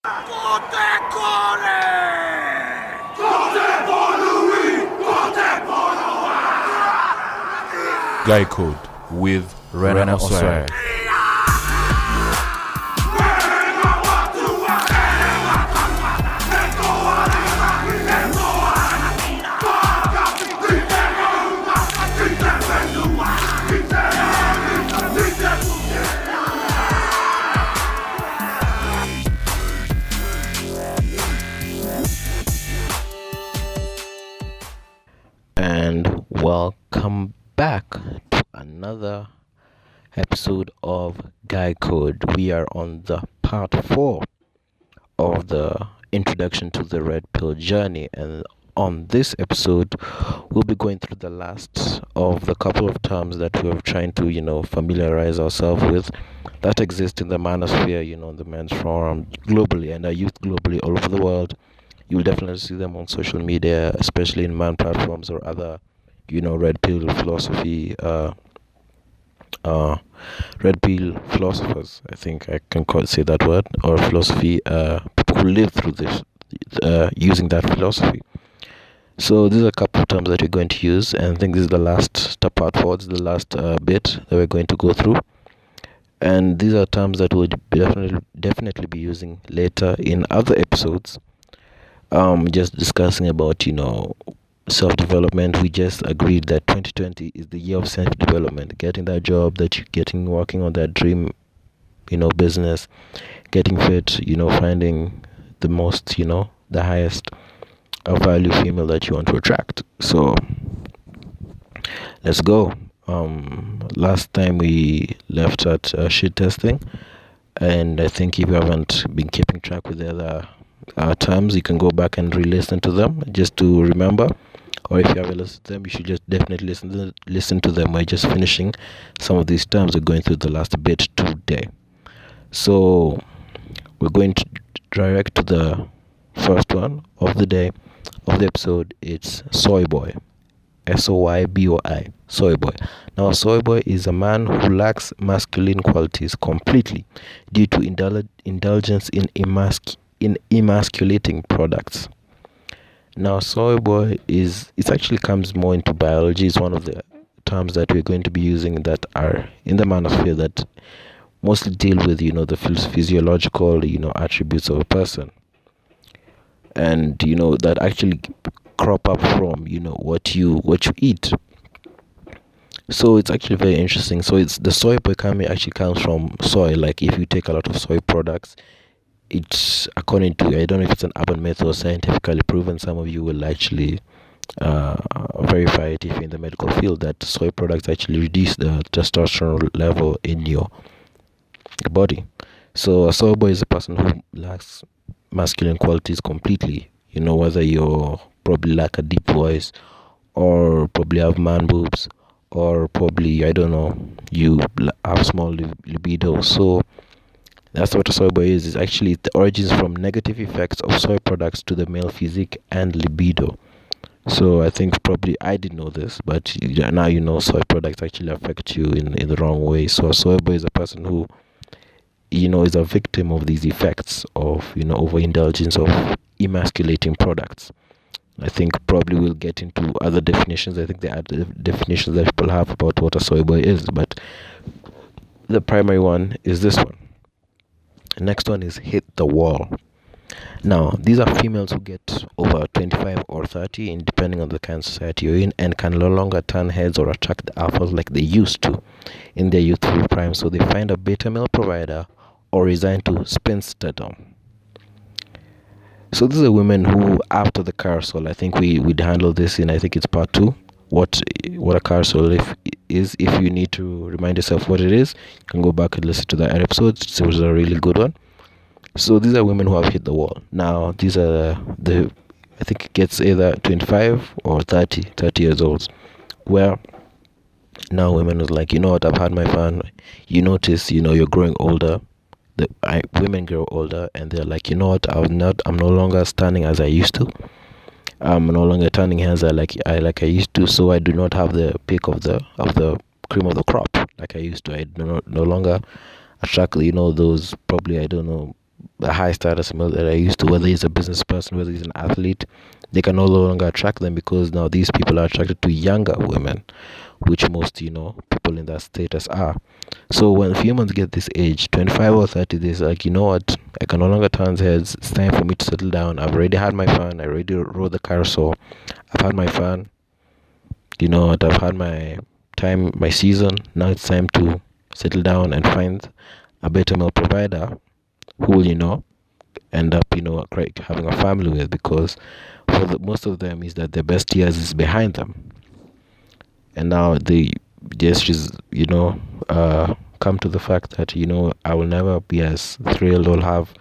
Guy Code with Rena Oswald. And welcome back to another episode of Guy Code. We are on the part 4 of the introduction to the red pill journey, and on this episode we'll be going through the last of the couple of terms that we're trying to familiarize ourselves with that exist in the manosphere, in the men's forum globally and our youth globally all over the world. You'll definitely see them on social media, especially in man platforms or other, red pill philosophy, red pill philosophers. I think I can say that word, or philosophy. People who live through this, using that philosophy. So these are a couple of terms that we're going to use, and I think this is the last part 4. This is the last bit that we're going to go through. And these are terms that we'll definitely be using later in other episodes. Just discussing about self-development. We just agreed that 2020 is the year of self-development, getting that job that you're getting, working on that dream business, getting fit, finding the most, the highest value female that you want to attract. So let's go. Last time we left at shit testing, and I think if you haven't been keeping track with the other terms, you can go back and re-listen to them just to remember, or if you haven't listened to them, you should just definitely listen to them. By just finishing some of these terms, we're going through the last bit today. So we're going to direct to the first one of the day of the episode. It's soy boy. SOYBOI, soy boy. Now, a soy boy is a man who lacks masculine qualities completely due to indulgence in emasculating products. Now, soy boy it actually comes more into biology. It's one of the terms that we're going to be using that are in the manosphere that mostly deal with the physiological attributes of a person, and that actually crop up from what you eat. So it's actually very interesting. So it's the soy boy actually comes from soy. Like if you take a lot of soy products, it's according to, I don't know if it's an urban myth or scientifically proven, some of you will actually verify it if you're in the medical field, that soy products actually reduce the testosterone level in your body. So a soy boy is a person who lacks masculine qualities completely, whether you're probably lack a deep voice, or probably have man boobs, or probably, I don't know, you have small libido. So that's what a soy boy is. It's actually the origins from negative effects of soy products to the male physique and libido. So I think probably I didn't know this, but now soy products actually affect you in the wrong way. So a soy boy is a person who is a victim of these effects of overindulgence of emasculating products. I think probably we'll get into other definitions. I think there are definitions that people have about what a soy boy is, but the primary one is this one. The next one is hit the wall. Now, these are females who get over 25 or 30, depending on the kind of society you're in, and can no longer turn heads or attract the alphas like they used to in their youthful prime. So they find a beta male provider or resign to spinsterdom. So these are women who, after the carousel, I think we'd handle this in, I think it's part 2. What a carousel is. If you need to remind yourself what it is, you can go back and listen to that episode. It was a really good one. So these are women who have hit the wall. Now, these are I think it gets either 25 or 30 years old, where now women is like, what, I've had my fun. You notice, you're growing older. Women grow older, and they're like, what, I'm no longer standing as I used to. I'm no longer turning heads like I used to. So I do not have the peak of the cream of the crop like I used to. I no longer attract those, probably, I don't know, a high status male that are used to, whether he's a business person, whether he's an athlete, they can no longer attract them because now these people are attracted to younger women, which most, people in that status are. So when humans get this age, 25 or 30, they're like, you know what, I can no longer turn heads. It's time for me to settle down. I've already had my fun. I already rode the carousel. I've had my fun. You know what, I've had my time, my season. Now it's time to settle down and find a better male provider who will, end up, having a family with, because for most of them is that their best years is behind them. And now they just, come to the fact that, I will never be as thrilled or have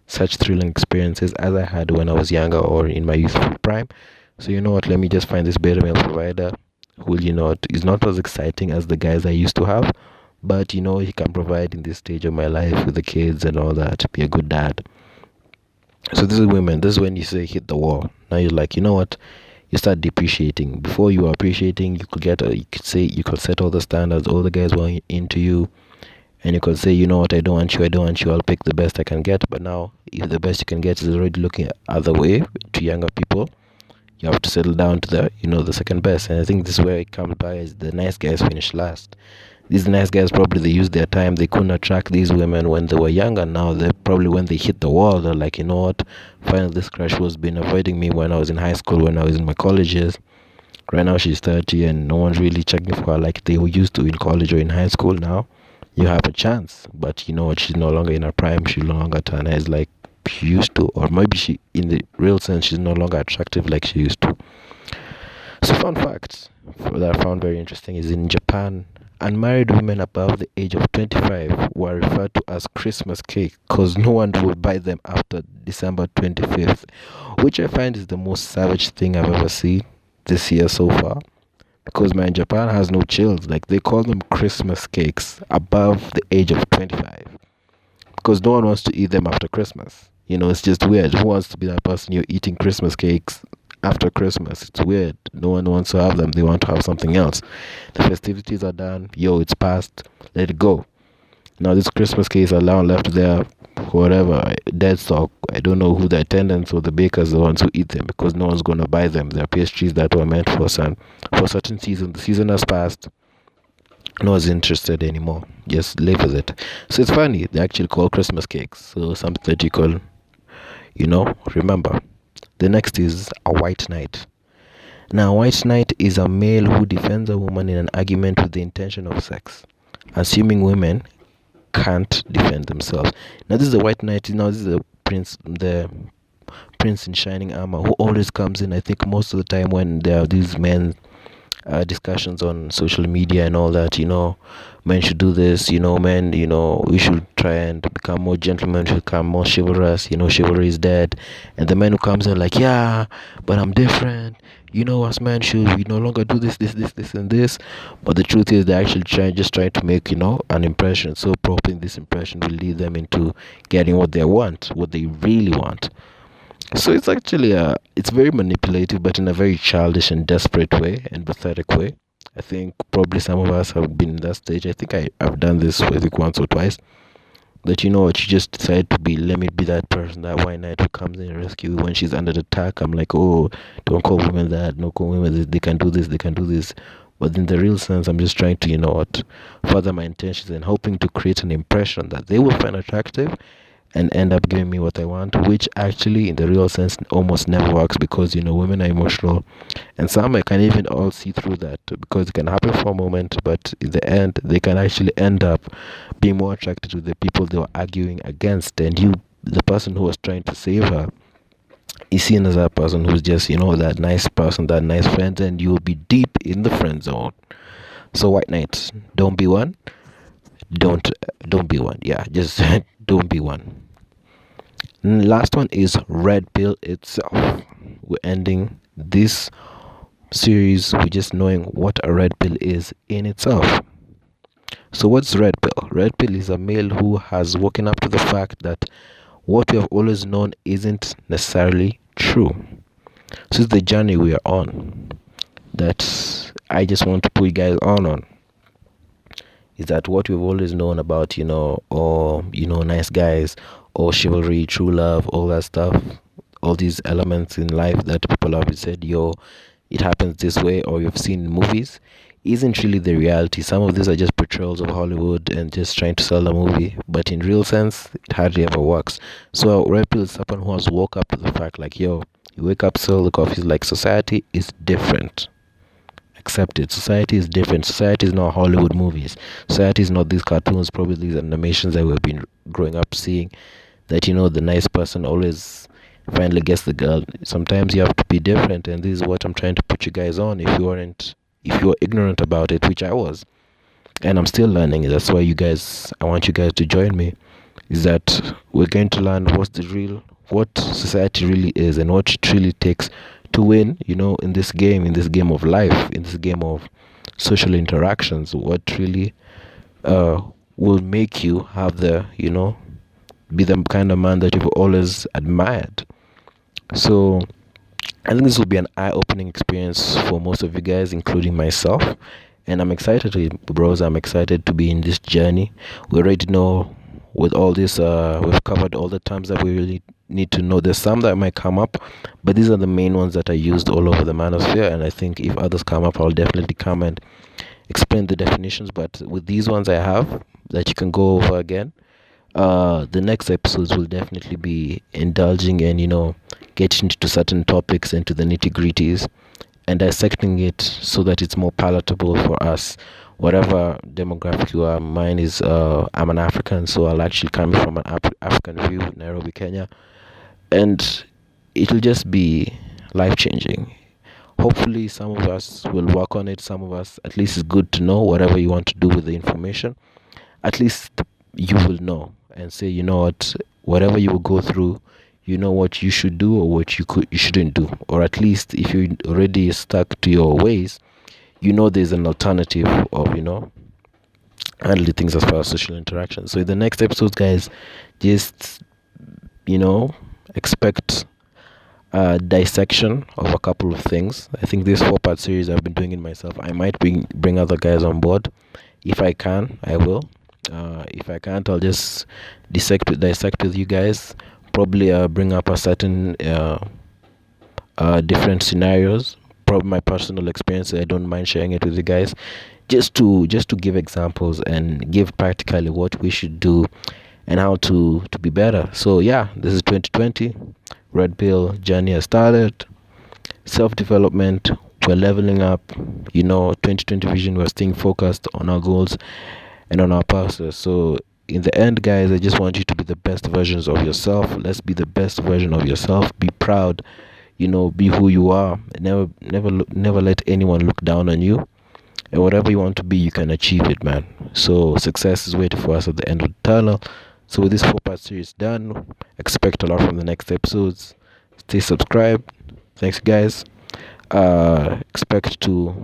such thrilling experiences as I had when I was younger or in my youthful prime. So you know what, let me just find this better male provider who, is not as exciting as the guys I used to have, but he can provide in this stage of my life with the kids and all that, be a good dad. So this is women. This is when you say hit the wall. Now you're like, you know what, you start depreciating. Before you were appreciating, you could set all the standards, all the guys were into you, and you could say, you know what, I don't want you, I'll pick the best I can get. But now, if the best you can get is already looking other way to younger people, you have to settle down to the second best. And I think this is where it comes by, is the nice guys finish last. These nice guys, probably they used their time, they couldn't attract these women when they were younger. Now they probably, when they hit the wall, they're like, you know what, finally this crush who's been avoiding me when I was in high school, when I was in my colleges, right now she's 30 and no one's really checking for her like they were used to in college or in high school. Now you have a chance, but you know what, she's no longer in her prime, she'll no longer turn heads like she used to, or maybe she, in the real sense, she's no longer attractive like she used to. So fun fact that I found very interesting is, in Japan, unmarried women above the age of 25 were referred to as Christmas cake because no one would buy them after December 25th, which I find is the most savage thing I've ever seen this year so far. Because man, Japan has no chills. Like, they call them Christmas cakes above the age of 25 because no one wants to eat them after Christmas. It's just weird. Who wants to be that person you're eating Christmas cakes after Christmas? It's weird. No one wants to have them. They want to have something else. The festivities are done. It's past. Let it go. Now this Christmas cakes are now left there, whatever, dead stock. I don't know who the attendants or the bakers are the ones who eat them, because no one's gonna buy them. They're pastries that were meant for certain season. The season has passed. No one's interested anymore. Just live with it. So it's funny. They actually call Christmas cakes. So something that you call, remember. The next is a white knight. Now, a white knight is a male who defends a woman in an argument with the intention of sex, assuming women can't defend themselves. Now, this is a white knight. This is the prince in shining armor who always comes in, I think, most of the time when there are these men discussions on social media and all that. Men should do this, men, we should try and become more gentlemen, should become more chivalrous, chivalry is dead. And the man who comes in like, yeah, but I'm different, us men should, we no longer do this and this. But the truth is, they're actually trying to make, an impression. So probably this impression will lead them into getting what they want, what they really want. So it's actually it's very manipulative, but in a very childish and desperate way and pathetic way. I think probably some of us have been in that stage. I think I've done this, I think, once or twice. That you just decide to be, let me be that person, that white knight who comes in and rescue when she's under attack. I'm like, oh, don't call women that, don't call women this, they can do this. But in the real sense, I'm just trying to, further my intentions and hoping to create an impression that they will find attractive and end up giving me what I want, which actually in the real sense almost never works, because women are emotional, and some I can even all see through that, because it can happen for a moment, but in the end they can actually end up being more attracted to the people they were arguing against, and the person who was trying to save her, is seen as that person who's just that nice person, that nice friend, and you will be deep in the friend zone. So white knight, don't be one. Don't be one. Yeah, just don't be one. And last one is red pill itself. We're ending this series with just knowing what a red pill is in itself. So what's red pill? Red pill is a male who has woken up to the fact that what we have always known isn't necessarily true. So it's the journey we are on that I just want to put you guys on. is that what we've always known about, or nice guys, or chivalry, true love, all that stuff, all these elements in life that people have said, yo, it happens this way, or you've seen in movies, isn't really the reality. Some of these are just portrayals of Hollywood and just trying to sell a movie, but in real sense, it hardly ever works. So Red Pill is someone who has woke up to the fact, like, yo, you wake up, sell the coffee, like, society is different. Accept it. Society is different. Society is not Hollywood movies. Society is not these cartoons, probably these animations that we've been growing up seeing, that, the nice person always finally gets the girl. Sometimes you have to be different, and this is what I'm trying to put you guys on. If you're ignorant about it, which I was, and I'm still learning, that's why I want you guys to join me, is that we're going to learn what society really is, and what it really takes to win, in this game of life, in this game of social interactions. What really will make you have be the kind of man that you've always admired. So I think this will be an eye-opening experience for most of you guys, including myself. And I'm excited I'm excited to be in this journey. We already know with all this, we've covered all the terms that we really need to know. There's some that might come up, but these are the main ones that are used all over the manosphere. And I think if others come up, I'll definitely come and explain the definitions. But with these ones I have that you can go over again, the next episodes will definitely be indulging and getting into certain topics, into the nitty-gritties, and dissecting it so that it's more palatable for us, whatever demographic you are. Mine is I'm an African, so I'll actually come from an African view, Nairobi, Kenya, and it'll just be life-changing. Hopefully some of us will work on it. Some of us, at least, it's good to know whatever you want to do with the information. At least you will know and say, you know what, whatever you will go through, you know what you should do or what you shouldn't do. Or at least if you're already stuck to your ways, there's an alternative of, handling things as far as social interaction. So in the next episode, guys, just, expect dissection of a couple of things. I think this 4-part series I've been doing it myself. I might bring other guys on board. If I can, I will. If I can't, I'll just dissect with you guys. Probably bring up a certain different scenarios. Probably my personal experience. I don't mind sharing it with you guys, just to give examples and give practically what we should do and how to be better. So yeah, this is 2020. Red Pill journey has started. Self-development. We're leveling up. 2020 vision. We're staying focused on our goals and on our purposes. So in the end, guys, I just want you to be the best versions of yourself. Let's be the best version of yourself. Be proud. Be who you are. Never let anyone look down on you. And whatever you want to be, you can achieve it, man. So success is waiting for us at the end of the tunnel. So with this 4-part series done, expect a lot from the next episodes. Stay subscribed. Thanks, guys. Expect to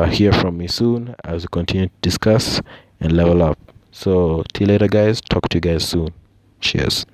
hear from me soon as we continue to discuss and level up. So till later, guys. Talk to you guys soon. Cheers.